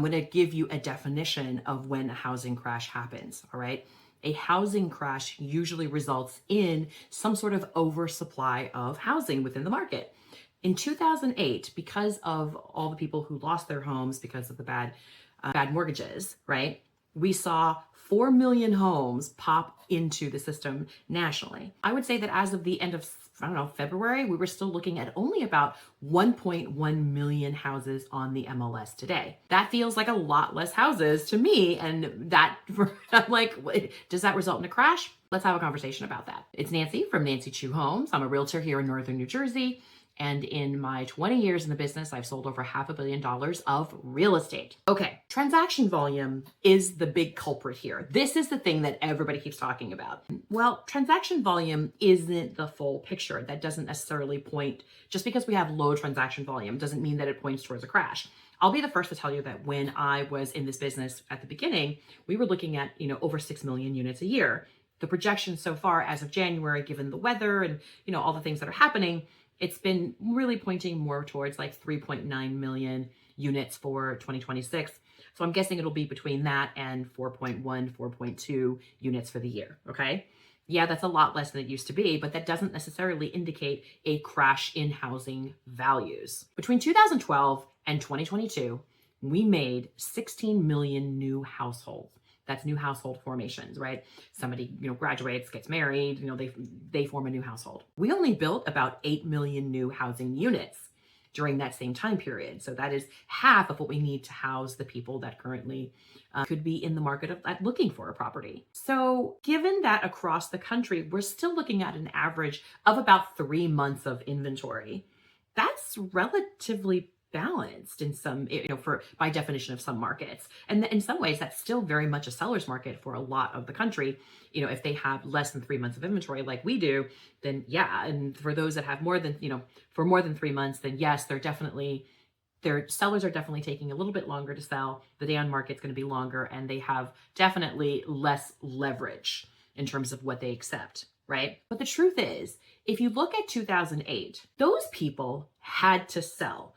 I'm going to give you a definition of when a housing crash happens, all right? A housing crash usually results in some sort of oversupply of housing within the market. In 2008, because of all the people who lost their homes because of the bad mortgages, right? We saw 4 million homes pop into the system nationally. I would say that as of the end of, February, we were still looking at only about 1.1 million houses on the MLS today. That feels like a lot less houses to me. And I'm like, does that result in a crash? Let's have a conversation about that. It's Nancy from Nancy Chu Homes. I'm a realtor here in Northern New Jersey. And in my 20 years in the business, I've sold over $500 million of real estate. Okay, transaction volume is the big culprit here. This is the thing that everybody keeps talking about. Well, transaction volume isn't the full picture. That doesn't necessarily point, just because we have low transaction volume doesn't mean that it points towards a crash. I'll be the first to tell you that when I was in this business at the beginning, we were looking at, over 6 million units a year. The projections so far as of January, given the weather and, all the things that are happening, it's been really pointing more towards like 3.9 million units for 2026. So I'm guessing it'll be between that and 4.1, 4.2 units for the year, okay? Yeah, that's a lot less than it used to be, but that doesn't necessarily indicate a crash in housing values. Between 2012 and 2022, we made 16 million new households. That's new household formations, right? Somebody, graduates, gets married, they form a new household. We only built about 8 million new housing units during that same time period. So that is half of what we need to house the people that currently could be in the market of looking for a property. So given that across the country, we're still looking at an average of about 3 months of inventory. That's relatively balanced in some, by definition of some markets. And in some ways, that's still very much a seller's market for a lot of the country. If they have less than 3 months of inventory like we do, then yeah. And for those that have more than 3 months, then yes, their sellers are definitely taking a little bit longer to sell. The day on market's going to be longer, and they have definitely less leverage in terms of what they accept, right? But the truth is, if you look at 2008, those people had to sell.